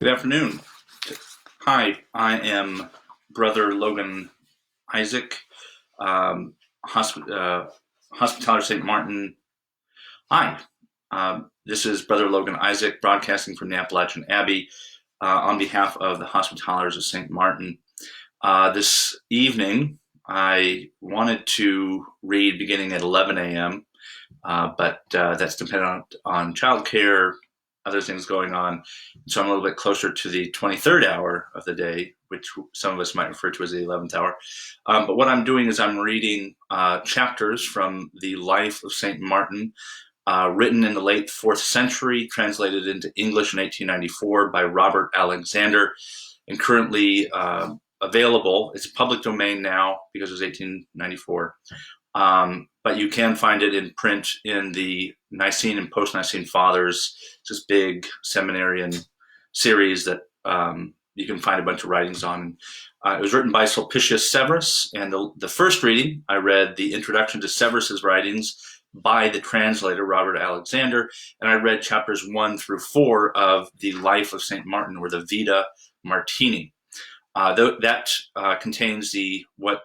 Good afternoon. Hi, I am Brother Logan Isaac, um, Hospitaller St. Martin. Hi, this is Brother Logan Isaac broadcasting from the Appalachian Abbey on behalf of the Hospitallers of St. Martin. This evening, I wanted to read beginning at 11 a.m., but that's dependent on childcare, other things going on. So I'm a little bit closer to the 23rd hour of the day, which some of us might refer to as the 11th hour. But what I'm doing is I'm reading chapters from the life of St. Martin, written in the late 4th century, translated into English in 1894 by Robert Alexander, and currently available. It's public domain now because it was 1894. But you can find it in print in the Nicene and Post-Nicene Fathers, this big seminarian series that you can find a bunch of writings on. It was written by Sulpicius Severus, and the first reading, I read the introduction to Severus's writings by the translator, Robert Alexander, and I read chapters 1 through 4 of the Life of St. Martin, or the Vita Martini. That contains what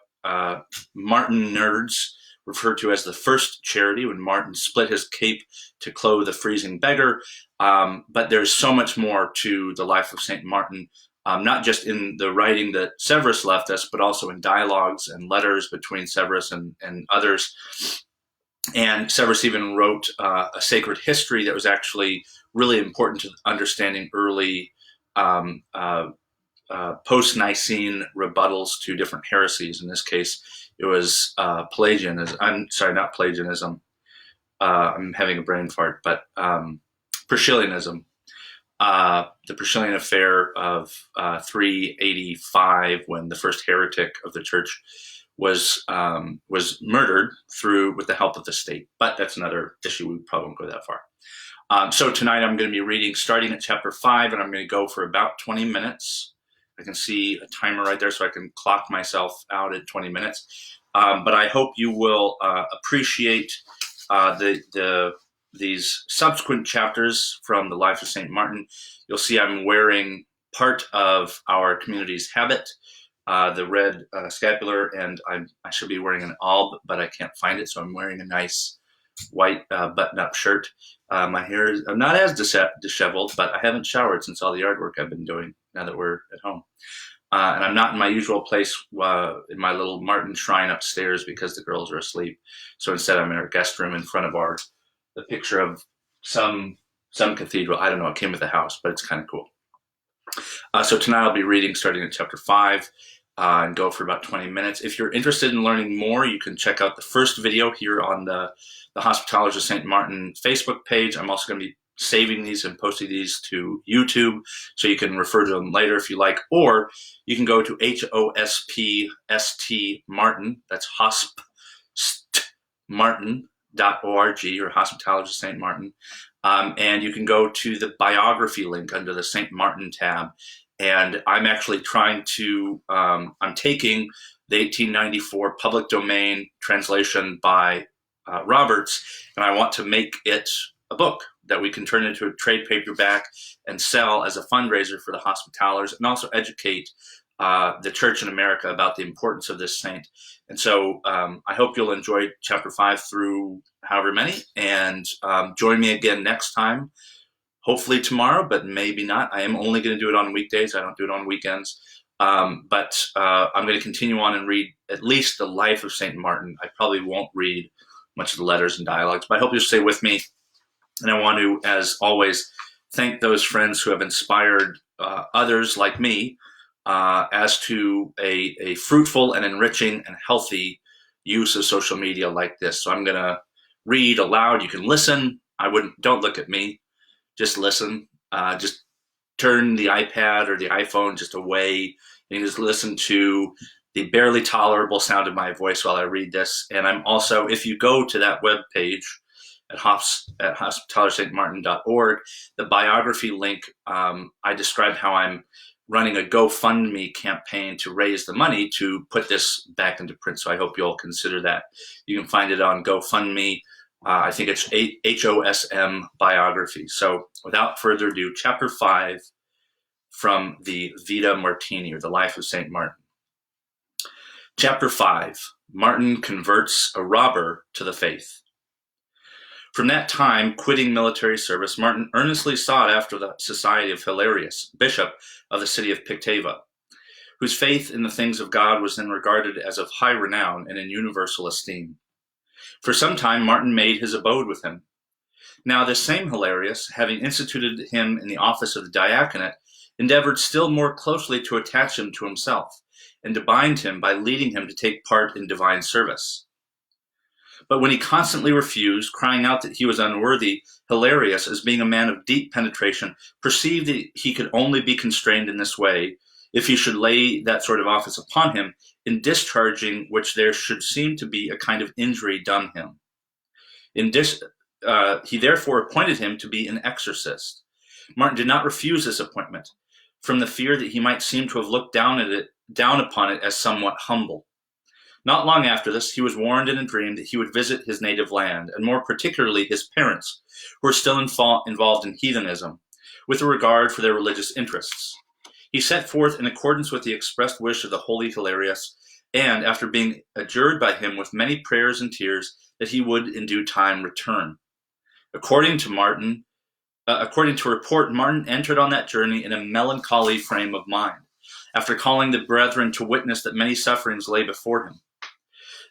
Martin nerds refer to as the first charity, when Martin split his cape to clothe a freezing beggar. But there's so much more to the life of St. Martin, not just in the writing that Severus left us, but also in dialogues and letters between Severus and others. And Severus even wrote a sacred history that was actually really important to understanding early post-Nicene rebuttals to different heresies. In this case, it was Pelagianism. I'm sorry, not Pelagianism. I'm having a brain fart, but Priscillianism. The Priscillian affair of 385, when the first heretic of the church was murdered with the help of the state. But that's another issue. We probably won't go that far. So tonight I'm going to be reading starting at chapter 5, and I'm going to go for about 20 minutes. I can see a timer right there, so I can clock myself out at 20 minutes. But I hope you will appreciate these subsequent chapters from the life of St. Martin. You'll see I'm wearing part of our community's habit, the red scapular, and I should be wearing an alb, but I can't find it, so I'm wearing a nice white button-up shirt. My hair is not as disheveled, but I haven't showered since all the artwork I've been doing now that we're at home. And I'm not in my usual place in my little Martin shrine upstairs because the girls are asleep. So instead I'm in our guest room in front of the picture of some cathedral. I don't know, it came with the house, but it's kind of cool. So tonight I'll be reading starting at chapter 5 and go for about 20 minutes. If you're interested in learning more, you can check out the first video here on the Hospitallers of St. Martin Facebook page. I'm also going to be saving these and posting these to YouTube, so you can refer to them later if you like, or you can go to HOSPST Martin, that's hospmartin.org, or Hospitallers of St. Martin, and you can go to the biography link under the St. Martin tab. And I'm actually I'm taking the 1894 public domain translation by Roberts, and I want to make it a book that we can turn into a trade paperback and sell as a fundraiser for the Hospitallers, and also educate the church in America about the importance of this saint. And so I hope you'll enjoy chapter 5 through however many, and join me again next time, hopefully tomorrow, but maybe not. I am only going to do it on weekdays. I don't do it on weekends. But I'm going to continue on and read at least the life of St. Martin. I probably won't read much of the letters and dialogues, but I hope you'll stay with me. And I want to, as always, thank those friends who have inspired others like me as to a fruitful and enriching and healthy use of social media like this. So I'm going to read aloud. You can listen. Don't look at me. Just listen. Just turn the iPad or the iPhone just away and just listen to the barely tolerable sound of my voice while I read this. And I'm also, if you go to that webpage at hospitalersstmartin.org, the biography link, I described how I'm running a GoFundMe campaign to raise the money to put this back into print. So I hope you'll consider that. You can find it on GoFundMe. I think it's HOSM biography. So without further ado, chapter 5 from the Vita Martini, or the Life of St. Martin. Chapter 5. Martin converts a robber to the faith. From that time, quitting military service, Martin earnestly sought after the society of Hilarius, bishop of the city of Pictava, whose faith in the things of God was then regarded as of high renown and in universal esteem. For some time, Martin made his abode with him. Now this same Hilarius, having instituted him in the office of the diaconate, endeavored still more closely to attach him to himself, and to bind him by leading him to take part in divine service. But when he constantly refused, crying out that he was unworthy, Hilarius, as being a man of deep penetration, perceived that he could only be constrained in this way, if he should lay that sort of office upon him, in discharging which there should seem to be a kind of injury done him. He therefore appointed him to be an exorcist. Martin did not refuse this appointment, from the fear that he might seem to have looked down upon it as somewhat humble. Not long after this, he was warned in a dream that he would visit his native land, and more particularly his parents, who were still involved in heathenism, with a regard for their religious interests. He set forth in accordance with the expressed wish of the holy Hilarius, and after being adjured by him with many prayers and tears that he would in due time return. According to report, Martin entered on that journey in a melancholy frame of mind, after calling the brethren to witness that many sufferings lay before him.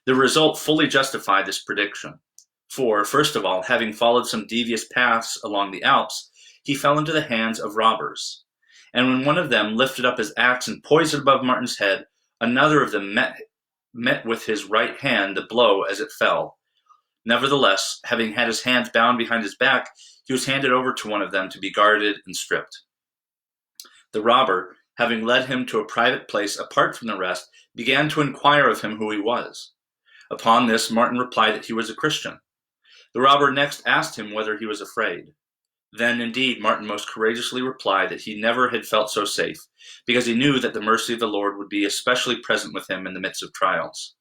The result fully justified this prediction. For, first of all, having followed some devious paths along the Alps, he fell into the hands of robbers. And when one of them lifted up his axe and poised it above Martin's head, another of them met with his right hand the blow as it fell. Nevertheless, having had his hands bound behind his back, he was handed over to one of them to be guarded and stripped. The robber, having led him to a private place apart from the rest, began to inquire of him who he was. Upon this, Martin replied that he was a Christian. The robber next asked him whether he was afraid. Then, indeed, Martin most courageously replied that he never had felt so safe, because he knew that the mercy of the Lord would be especially present with him in the midst of trials.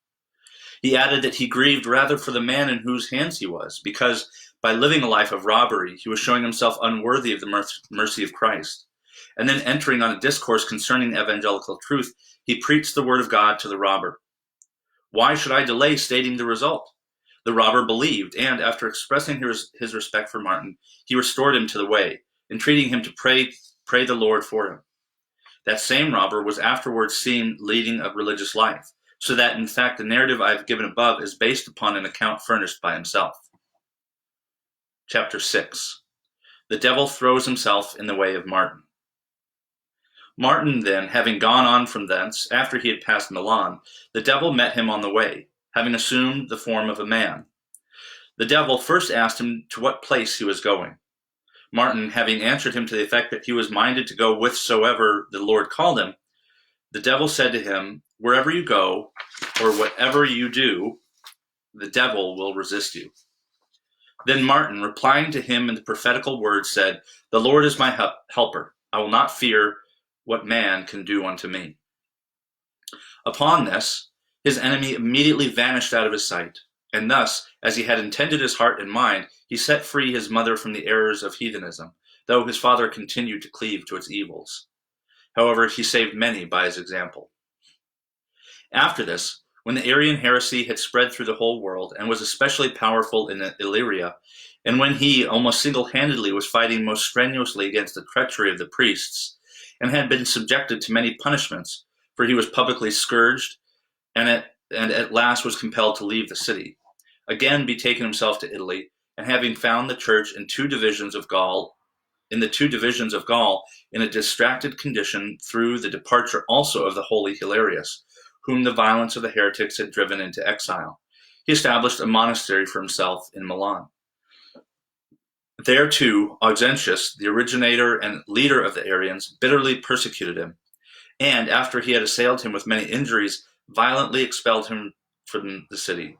He added that he grieved rather for the man in whose hands he was, because by living a life of robbery, he was showing himself unworthy of the mercy of Christ. And then entering on a discourse concerning the evangelical truth, he preached the word of God to the robber. Why should I delay stating the result? The robber believed, and after expressing his respect for Martin, he restored him to the way, entreating him to pray the Lord for him. That same robber was afterwards seen leading a religious life, so that, in fact, the narrative I have given above is based upon an account furnished by himself. Chapter 6. The devil throws himself in the way of Martin. Martin then, having gone on from thence, after he had passed Milan, the devil met him on the way, having assumed the form of a man. The devil first asked him to what place he was going. Martin, having answered him to the effect that he was minded to go whithersoever the Lord called him, the devil said to him, "Wherever you go, or whatever you do, the devil will resist you." Then Martin, replying to him in the prophetical words, said, "The Lord is my helper. I will not fear what man can do unto me." Upon this, his enemy immediately vanished out of his sight, and thus, as he had intended his heart and mind, he set free his mother from the errors of heathenism, though his father continued to cleave to its evils. However, he saved many by his example. After this, when the Arian heresy had spread through the whole world and was especially powerful in Illyria, and when he almost single-handedly was fighting most strenuously against the treachery of the priests, and had been subjected to many punishments, for he was publicly scourged, and at last was compelled to leave the city, again betaking himself to Italy, and having found the church in the two divisions of Gaul, in a distracted condition through the departure also of the holy Hilarius, whom the violence of the heretics had driven into exile, he established a monastery for himself in Milan. There too, Auxentius, the originator and leader of the Arians, bitterly persecuted him, and after he had assailed him with many injuries, violently expelled him from the city.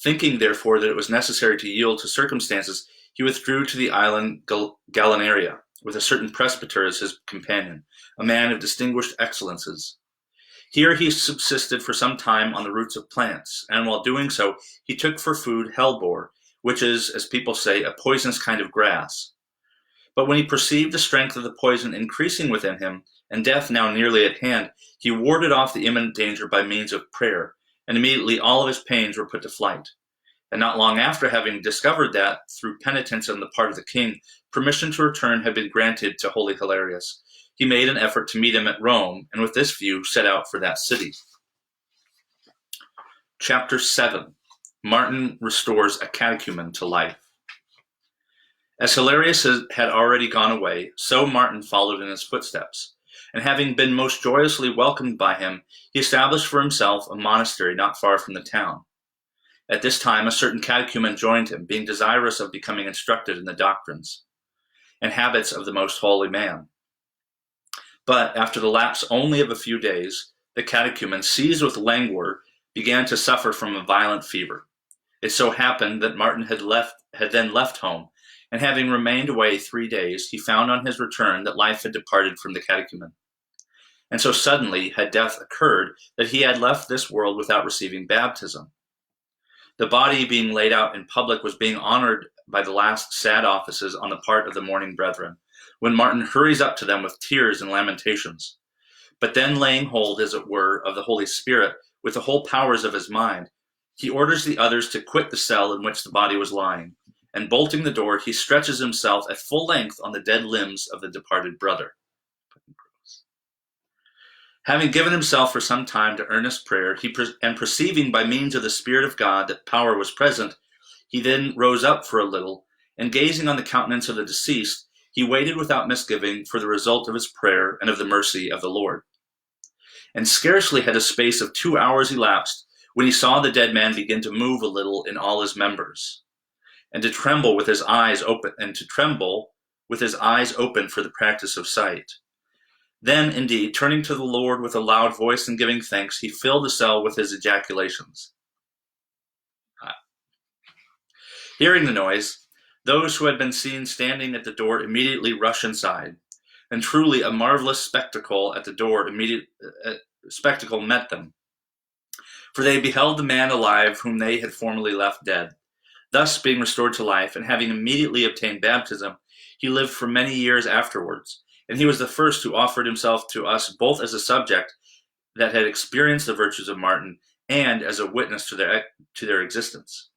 Thinking, therefore, that it was necessary to yield to circumstances, he withdrew to the island Galenaria, with a certain presbyter as his companion, a man of distinguished excellences. Here he subsisted for some time on the roots of plants, and while doing so, he took for food hellebore, which is, as people say, a poisonous kind of grass. But when he perceived the strength of the poison increasing within him, and death now nearly at hand, he warded off the imminent danger by means of prayer, and immediately all of his pains were put to flight. And not long after, having discovered that, through penitence on the part of the king, permission to return had been granted to holy Hilarius, he made an effort to meet him at Rome, and with this view set out for that city. Chapter 7. Martin restores a catechumen to life. As Hilarius had already gone away, so Martin followed in his footsteps, and having been most joyously welcomed by him, he established for himself a monastery not far from the town. At this time a certain catechumen joined him, being desirous of becoming instructed in the doctrines and habits of the most holy man. But after the lapse only of a few days, the catechumen, seized with languor, began to suffer from a violent fever. It so happened that Martin had then left home, and having remained away 3 days, he found on his return that life had departed from the catechumen. And so suddenly had death occurred that he had left this world without receiving baptism. The body being laid out in public was being honored by the last sad offices on the part of the mourning brethren, when Martin hurries up to them with tears and lamentations. But then laying hold, as it were, of the Holy Spirit, with the whole powers of his mind, he orders the others to quit the cell in which the body was lying, and bolting the door, he stretches himself at full length on the dead limbs of the departed brother. Having given himself for some time to earnest prayer, and perceiving by means of the Spirit of God that power was present, he then rose up for a little, and gazing on the countenance of the deceased, he waited without misgiving for the result of his prayer and of the mercy of the Lord. And scarcely had a space of 2 hours elapsed when he saw the dead man begin to move a little in all his members, and to tremble with his eyes open, for the practice of sight. Then, indeed, turning to the Lord with a loud voice and giving thanks, he filled the cell with his ejaculations. Hearing the noise, those who had been seen standing at the door immediately rush inside, and truly a marvelous spectacle at the door met them. For they beheld the man alive whom they had formerly left dead. Thus, being restored to life, and having immediately obtained baptism, he lived for many years afterwards, and he was the first who offered himself to us both as a subject that had experienced the virtues of Martin and as a witness to their existence.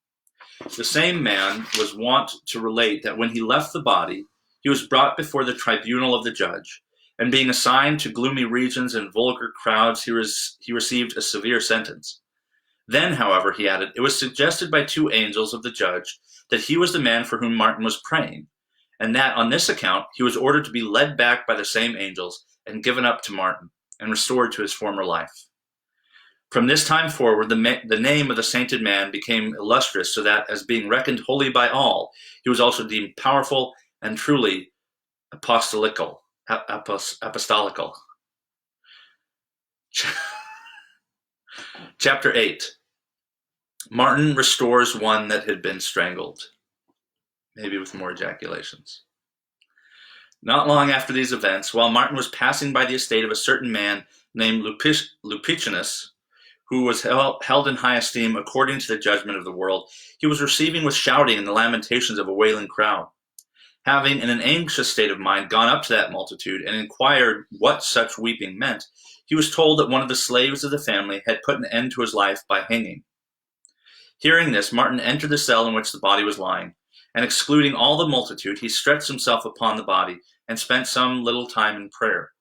The same man was wont to relate that when he left the body, he was brought before the tribunal of the judge, and being assigned to gloomy regions and vulgar crowds, he received a severe sentence. Then, however, he added, it was suggested by 2 angels of the judge that he was the man for whom Martin was praying, and that on this account he was ordered to be led back by the same angels and given up to Martin, and restored to his former life. From this time forward, the name of the sainted man became illustrious, so that, as being reckoned holy by all, he was also deemed powerful and truly apostolical. Chapter 8. Martin restores one that had been strangled, maybe with more ejaculations. Not long after these events, while Martin was passing by the estate of a certain man named Lupicinus, who was held in high esteem according to the judgment of the world, he was receiving with shouting and the lamentations of a wailing crowd. Having, in an anxious state of mind, gone up to that multitude and inquired what such weeping meant, he was told that one of the slaves of the family had put an end to his life by hanging. Hearing this, Martin entered the cell in which the body was lying, and excluding all the multitude, he stretched himself upon the body and spent some little time in prayer.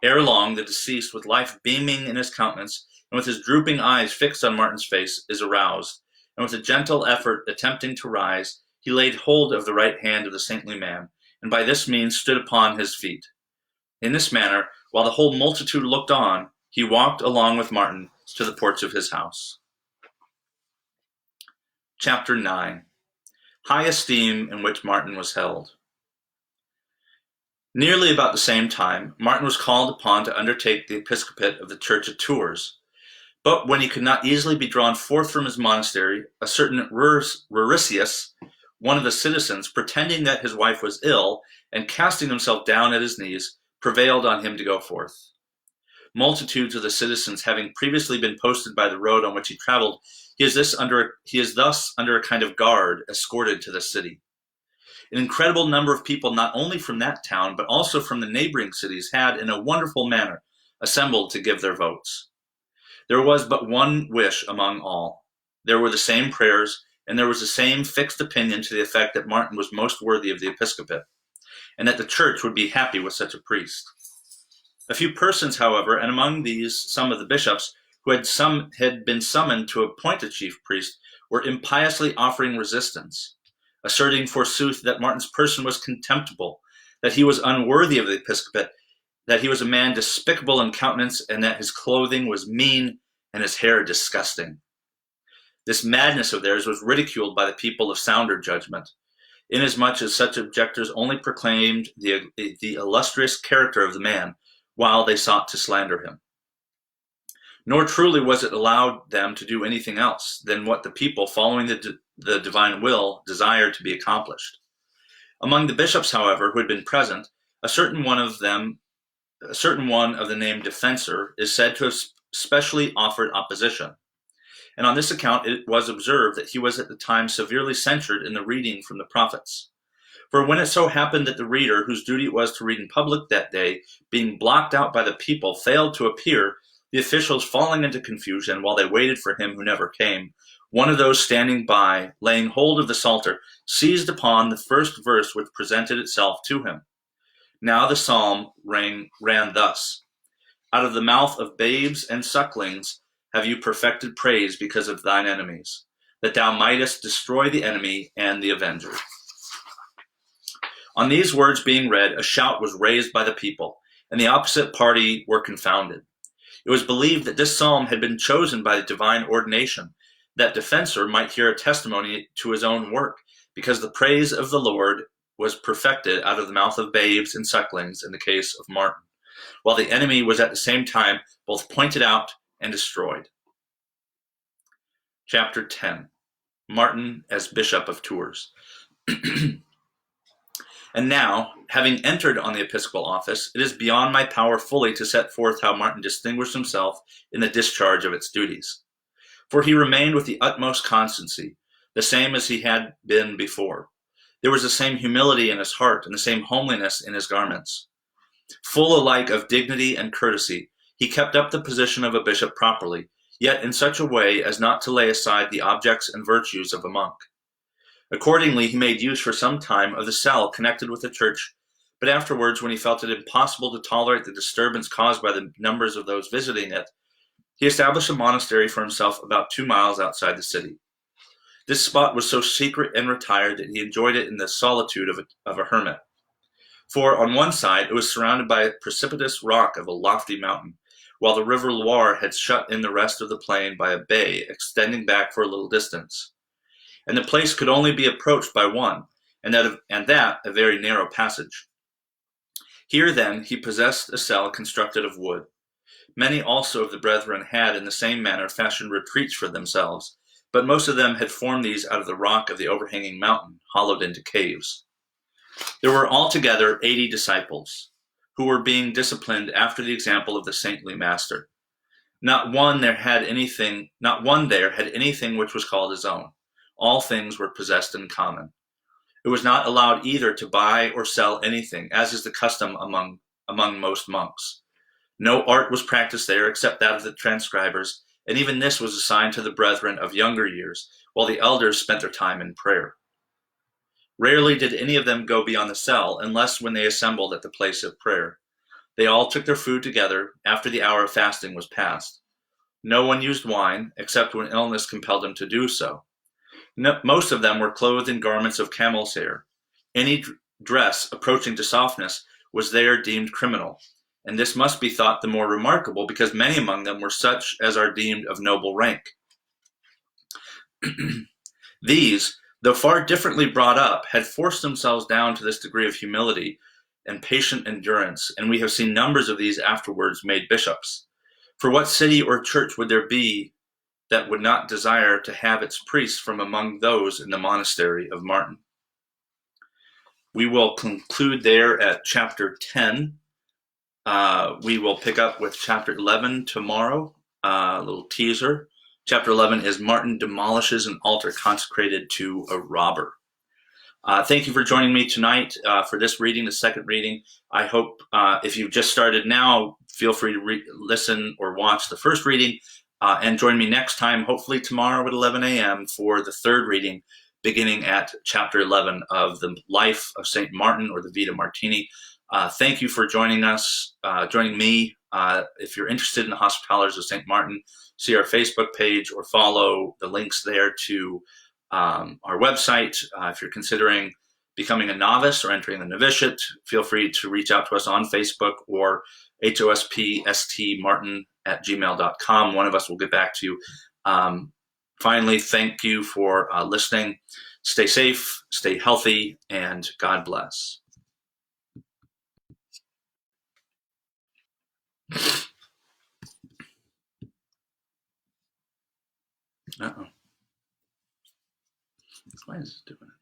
Ere long, the deceased, with life beaming in his countenance, and with his drooping eyes fixed on Martin's face, is aroused, and with a gentle effort attempting to rise, he laid hold of the right hand of the saintly man, and by this means stood upon his feet. In this manner, while the whole multitude looked on, he walked along with Martin to the porch of his house. Chapter 9. High esteem in which Martin was held. Nearly about the same time, Martin was called upon to undertake the episcopate of the church of Tours. But when he could not easily be drawn forth from his monastery, a certain Ruricius, one of the citizens, pretending that his wife was ill, and casting himself down at his knees, prevailed on him to go forth. Multitudes of the citizens having previously been posted by the road on which he traveled, he is thus under a kind of guard escorted to the city. An incredible number of people, not only from that town, but also from the neighboring cities, had, in a wonderful manner, assembled to give their votes. There was but one wish among all. There were the same prayers, and there was the same fixed opinion to the effect that Martin was most worthy of the episcopate, and that the church would be happy with such a priest. A few persons, however, and among these some of the bishops, who had been summoned to appoint a chief priest, were impiously offering resistance, asserting forsooth that Martin's person was contemptible, that he was unworthy of the episcopate, that he was a man despicable in countenance, and that his clothing was mean and his hair disgusting. This madness of theirs was ridiculed by the people of sounder judgment, inasmuch as such objectors only proclaimed the illustrious character of the man, while they sought to slander him. Nor truly was it allowed them to do anything else than what the people, following the divine will, desired to be accomplished. Among the bishops, however, who had been present, a certain one of the name Defensor is said to have specially offered opposition, and on this account it was observed that he was at the time severely censured in the reading from the prophets. For when it so happened that the reader, whose duty it was to read in public that day, being blocked out by the people, failed to appear, the officials falling into confusion while they waited for him who never came, one of those standing by, laying hold of the psalter, seized upon the first verse which presented itself to him. Now the psalm ran thus: Out of the mouth of babes and sucklings have you perfected praise because of thine enemies, that thou mightest destroy the enemy and the avenger. On these words being read, a shout was raised by the people, and the opposite party were confounded. It was believed that this psalm had been chosen by the divine ordination, that Defensor might hear a testimony to his own work, because the praise of the Lord was perfected out of the mouth of babes and sucklings in the case of Martin, while the enemy was at the same time both pointed out and destroyed. Chapter 10. Martin as Bishop of Tours. And now, having entered on the episcopal office, it is beyond my power fully to set forth how Martin distinguished himself in the discharge of its duties. For he remained with the utmost constancy, the same as he had been before. There was the same humility in his heart and the same homeliness in his garments. Full alike of dignity and courtesy, he kept up the position of a bishop properly, yet in such a way as not to lay aside the objects and virtues of a monk. Accordingly, he made use for some time of the cell connected with the church, but afterwards, when he felt it impossible to tolerate the disturbance caused by the numbers of those visiting it, he established a monastery for himself about 2 miles outside the city. This spot was so secret and retired that he enjoyed it in the solitude of a hermit. For on one side it was surrounded by a precipitous rock of a lofty mountain, while the river Loire had shut in the rest of the plain by a bay extending back for a little distance. And the place could only be approached by one, and that a very narrow passage. Here, then, he possessed a cell constructed of wood. Many also of the brethren had in the same manner fashioned retreats for themselves, but most of them had formed these out of the rock of the overhanging mountain, hollowed into caves. There were altogether 80 disciples, who were being disciplined after the example of the saintly master. Not one there had anything which was called his own. All things were possessed in common. It was not allowed either to buy or sell anything, as is the custom among most monks. No art was practiced there except that of the transcribers, and even this was assigned to the brethren of younger years, while the elders spent their time in prayer. Rarely did any of them go beyond the cell, unless when they assembled at the place of prayer. They all took their food together after the hour of fasting was past. No one used wine, except when illness compelled them to do so. Most of them were clothed in garments of camel's hair. Any dress approaching to softness was there deemed criminal, and this must be thought the more remarkable because many among them were such as are deemed of noble rank. These, though far differently brought up, had forced themselves down to this degree of humility and patient endurance, and we have seen numbers of these afterwards made bishops. For what city or church would there be that would not desire to have its priests from among those in the monastery of Martin? We will conclude there at chapter 10. We will pick up with chapter 11 tomorrow, a little teaser. Chapter 11 is Martin demolishes an altar consecrated to a robber. Thank you for joining me tonight for this reading, the second reading. I hope if you've just started now, feel free to listen or watch the first reading and join me next time, hopefully tomorrow at 11 a.m. for the third reading, beginning at chapter 11 of the life of St. Martin, or the Vita Martini. Thank you for joining us, joining me. If you're interested in the Hospitallers of St. Martin, see our Facebook page or follow the links there to our website. If you're considering becoming a novice or entering the novitiate, feel free to reach out to us on Facebook or hospstmartin@gmail.com. One of us will get back to you. Finally, thank you for listening. Stay safe, stay healthy, and God bless. Uh-oh. Why is it doing it?